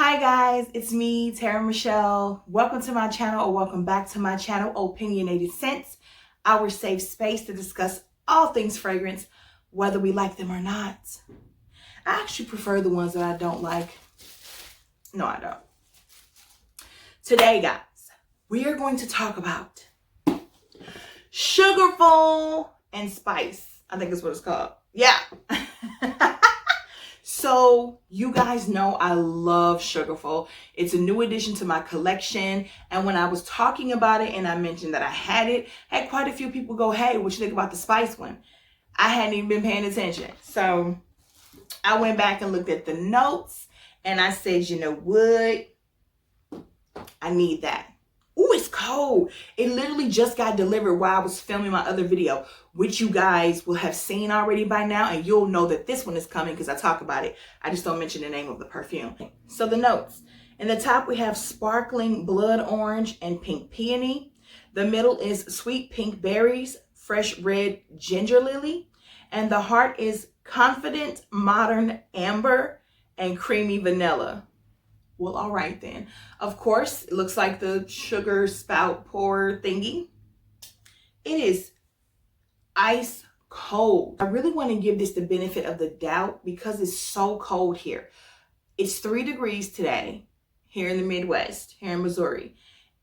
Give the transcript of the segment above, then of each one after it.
Hi guys, it's me, Tara Michele. Welcome to my channel, or welcome back to my channel, Opinionated Scents, our safe space to discuss all things fragrance, whether we like them or not. I actually prefer the ones that I don't like. No, I don't. Today, guys, we are going to talk about Sugarful and Spice. I think that's what it's called. Yeah. So you guys know I love Sugarful. It's a new addition to my collection. And when I was talking about it and I mentioned that I had quite a few people go, hey, what you think about the Spice one? I hadn't even been paying attention. So I went back and looked at the notes and I said, you know what? I need that. Ooh, it's cold. It literally just got delivered while I was filming my other video, which you guys will have seen already by now, and you'll know that this one is coming because I talk about it. I just don't mention the name of the perfume. So the notes. In the top, we have sparkling blood orange and pink peony. The middle is sweet pink berries, fresh red ginger lily. And the heart is confident modern amber and creamy vanilla. Well, all right then. Of course, it looks like the sugar spout pour thingy. It is ice cold. I really want to give this the benefit of the doubt because it's so cold here. It's 3 degrees today here in the Midwest, here in Missouri.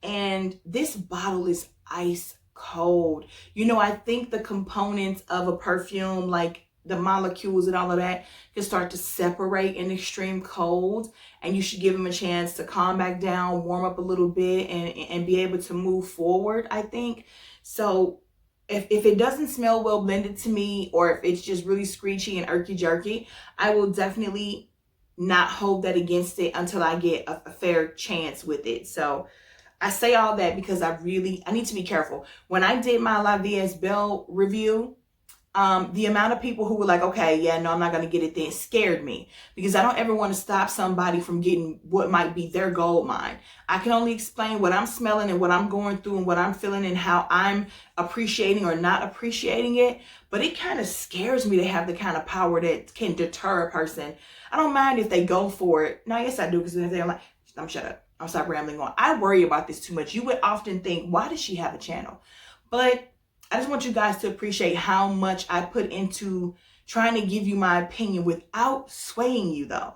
And this bottle is ice cold. You know, I think the components of a perfume, like the molecules and all of that, can start to separate in extreme cold, and you should give them a chance to calm back down, warm up a little bit, and be able to move forward, I think. So if it doesn't smell well blended to me, or if it's just really screechy and irky jerky, I will definitely not hold that against it until I get a fair chance with it. So I say all that because I need to be careful. When I did my La Vie Belle review, the amount of people who were like, okay, yeah, no, I'm not going to get it then, scared me, because I don't ever want to stop somebody from getting what might be their gold mine. I can only explain what I'm smelling and what I'm going through and what I'm feeling and how I'm appreciating or not appreciating it. But it kind of scares me to have the kind of power that can deter a person. I don't mind if they go for it. No, yes, I do, because if they're like, I'm shut up, I'll stop rambling on. I worry about this too much. You would often think, why does she have a channel? But I just want you guys to appreciate how much I put into trying to give you my opinion without swaying you, though.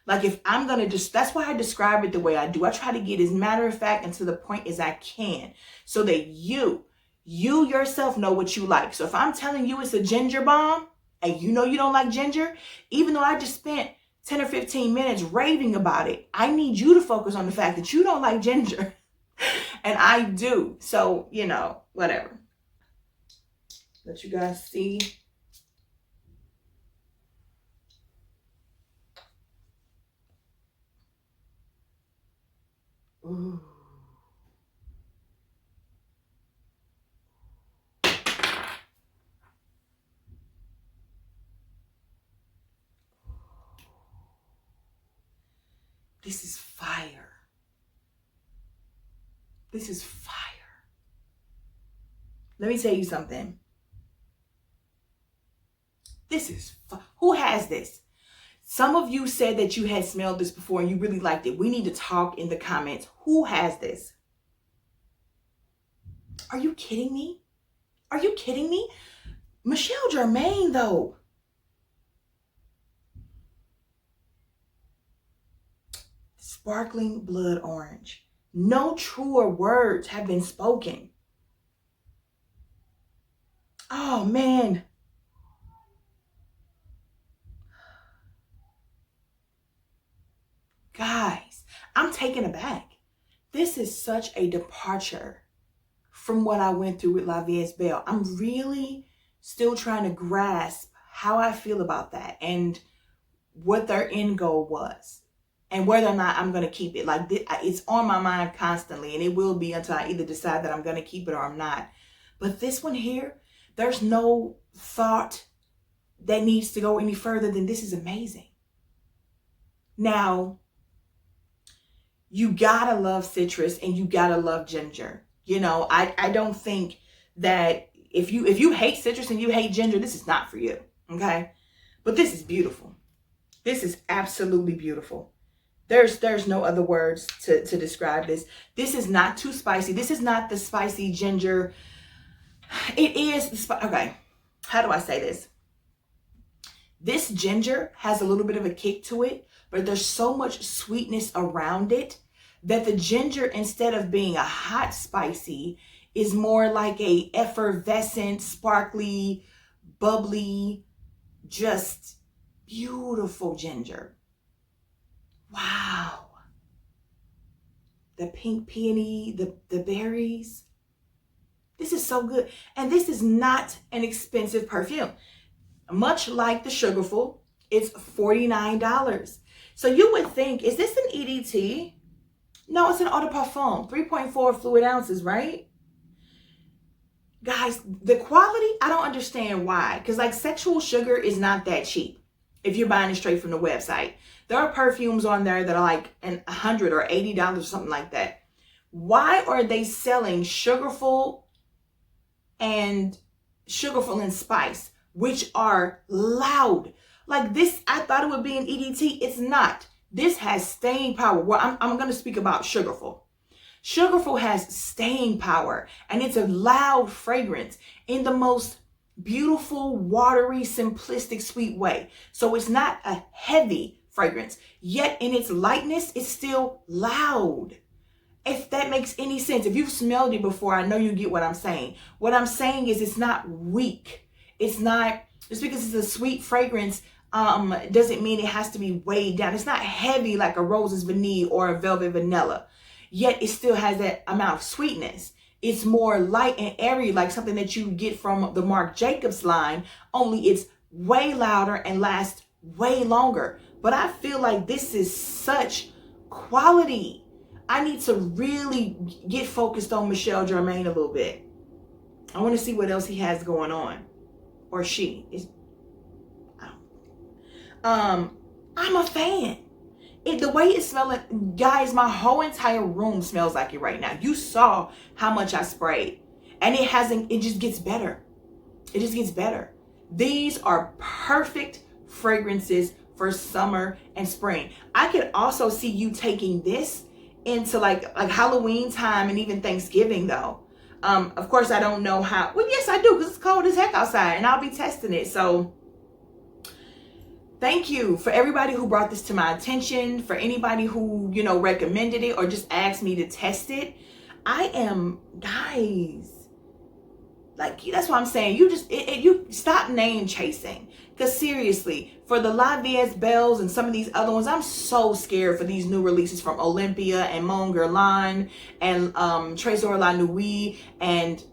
Like, if I'm going to that's why I describe it the way I do. I try to get as matter of fact and to the point as I can, so that you yourself know what you like. So if I'm telling you it's a ginger bomb and you know you don't like ginger, even though I just spent 10 or 15 minutes raving about it, I need you to focus on the fact that you don't like ginger. And I do. So, you know, whatever. Let you guys see. Ooh. This is fire. This is fire. Let me tell you something. This is who has this? Some of you said that you had smelled this before and you really liked it. We need to talk in the comments. Who has this? Are you kidding me? Are you kidding me? Michele Germain, though. Sparkling blood orange. No truer words have been spoken. Oh, man. Guys, I'm taken aback. This is such a departure from what I went through with La Vie Belle. I'm really still trying to grasp how I feel about that and what their end goal was and whether or not I'm going to keep it. Like, it's on my mind constantly, and it will be until I either decide that I'm going to keep it or I'm not. But this one here, there's no thought that needs to go any further than this is amazing. Now, you gotta love citrus and you gotta love ginger. You know, I don't think that if you hate citrus and you hate ginger, this is not for you, okay? But this is beautiful. This is absolutely beautiful. There's no other words to describe this. This is not too spicy. This is not the spicy ginger. It is okay. How do I say this? This ginger has a little bit of a kick to it, but there's so much sweetness around it that the ginger, instead of being a hot spicy, is more like a effervescent, sparkly, bubbly, just beautiful ginger. Wow. The pink peony, the berries. This is so good. And this is not an expensive perfume. Much like the Sugarful, it's $49. So you would think, is this an EDT? No, it's an eau de parfum, 3.4 fluid ounces, right? Guys, the quality, I don't understand why. Because like sexual sugar is not that cheap if you're buying it straight from the website. There are perfumes on there that are like $100 or $80 or something like that. Why are they selling Sugarful and Spice, which are loud? Like this, I thought it would be an EDT. It's not. This has staying power. Well, I'm going to speak about Sugarful. Sugarful has staying power, and it's a loud fragrance in the most beautiful, watery, simplistic, sweet way. So it's not a heavy fragrance, yet in its lightness, it's still loud. If that makes any sense. If you've smelled it before, I know you get what I'm saying. What I'm saying is it's not weak. It's not, just because it's a sweet fragrance, doesn't mean it has to be weighed down. It's not heavy like a Rose's Vanille or a Velvet Vanilla, yet it still has that amount of sweetness. It's more light and airy, like something that you get from the Marc Jacobs line, only it's way louder and lasts way longer. But I feel like this is such quality. I need to really get focused on Michele Germain a little bit. I want to see what else he has going on. Or she. I'm a fan. The way it smells, guys, my whole entire room smells like it right now. You saw how much I sprayed. And it just gets better. It just gets better. These are perfect fragrances for summer and spring. I could also see you taking this into like Halloween time and even Thanksgiving though. Of course I don't know how, well yes I do, because it's cold as heck outside and I'll be testing it. So thank you for everybody who brought this to my attention, for anybody who, recommended it or just asked me to test it. I am, guys, like, that's what I'm saying. You stop name chasing. Because seriously, for the La Vies Bells and some of these other ones, I'm so scared for these new releases from Olympia and Mon Guerlain and Trésor La Nuit and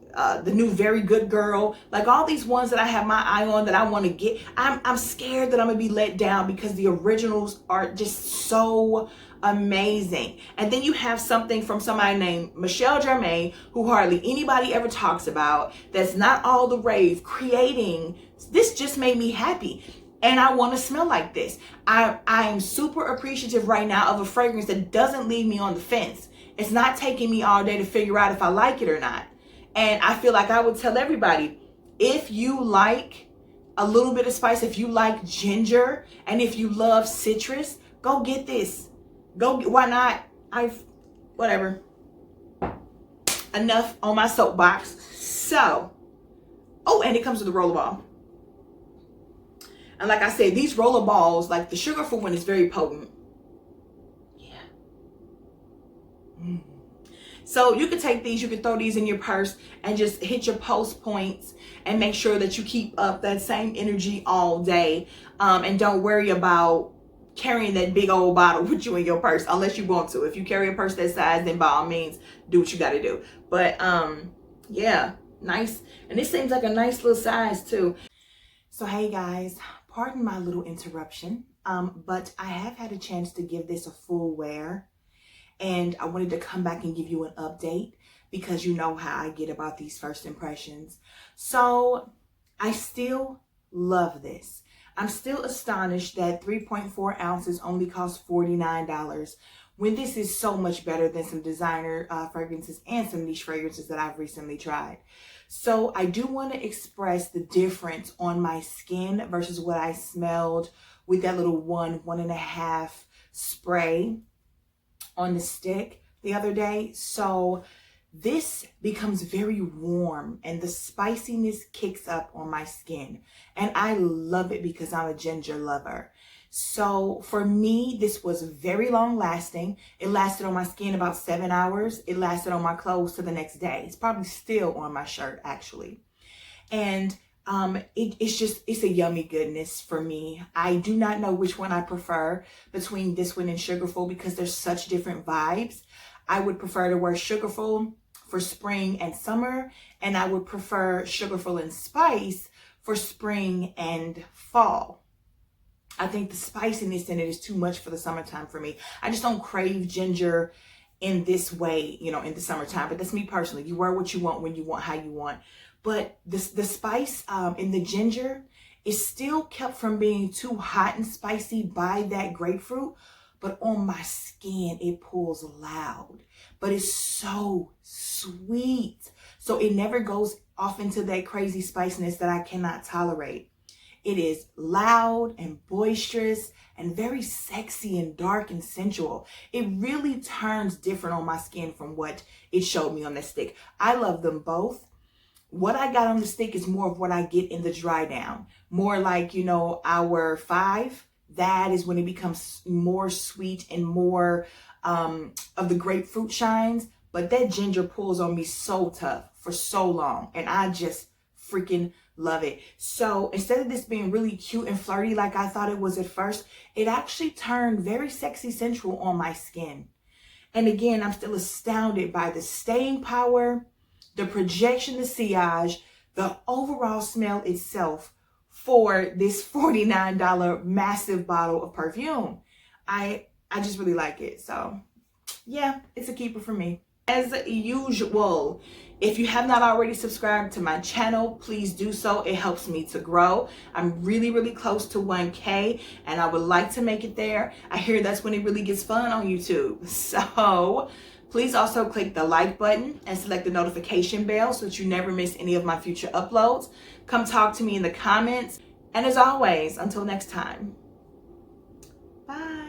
the new Very Good Girl. Like all these ones that I have my eye on that I want to get. I'm scared that I'm going to be let down because the originals are just so amazing. And then you have something from somebody named Michele Germain, who hardly anybody ever talks about, that's not all the rave, creating this. Just made me happy, and I want to smell like this. I am super appreciative right now of a fragrance that doesn't leave me on the fence. It's not taking me all day to figure out if I like it or not. And I feel like I would tell everybody, if you like a little bit of spice, if you like ginger, and if you love citrus, go get this. Why not? Whatever. Enough on my soapbox. So, oh, and it comes with a rollerball. And like I said, these rollerballs, like the Sugarful one is very potent. Yeah. So you could take these, you could throw these in your purse and just hit your post points and make sure that you keep up that same energy all day. And don't worry about carrying that big old bottle with you in your purse unless you want to. If you carry a purse that size, then by all means do what you got to do. But yeah, nice. And this seems like a nice little size too. So hey guys, pardon my little interruption, but I have had a chance to give this a full wear, and I wanted to come back and give you an update because you know how I get about these first impressions. So I still love this. I'm still astonished that 3.4 ounces only cost $49 when this is so much better than some designer fragrances and some niche fragrances that I've recently tried. So I do want to express the difference on my skin versus what I smelled with that little 1.5 spray on the stick the other day. So this becomes very warm and the spiciness kicks up on my skin. And I love it because I'm a ginger lover. So for me, this was very long lasting. It lasted on my skin about 7 hours. It lasted on my clothes to the next day. It's probably still on my shirt, actually. And it's a yummy goodness for me. I do not know which one I prefer between this one and Sugarful because there's such different vibes. I would prefer to wear Sugarful for spring and summer, and I would prefer Sugarful and Spice for spring and fall. I think the spiciness in it is too much for the summertime for me. I just don't crave ginger in this way, you know, in the summertime. But that's me personally. You wear what you want, when you want, how you want. But the spice in the ginger is still kept from being too hot and spicy by that grapefruit. But on my skin, it pulls loud. But it's so sweet. So it never goes off into that crazy spiciness that I cannot tolerate. It is loud and boisterous and very sexy and dark and sensual. It really turns different on my skin from what it showed me on the stick. I love them both. What I got on the stick is more of what I get in the dry down. More like, you know, hour 5. That is when it becomes more sweet and more of the grapefruit shines. But that ginger pulls on me so tough for so long. And I just freaking love it. So instead of this being really cute and flirty like I thought it was at first, it actually turned very sexy sensual on my skin. And again, I'm still astounded by the staying power, the projection, the sillage, the overall smell itself for this $49 massive bottle of perfume. I just really like it. So yeah, it's a keeper for me. As usual, if you have not already subscribed to my channel, please do so. It helps me to grow. I'm really close to 1K and I would like to make it there. I hear that's when it really gets fun on YouTube. So please also click the like button and select the notification bell so that you never miss any of my future uploads. Come talk to me in the comments. And as always, until next time, bye.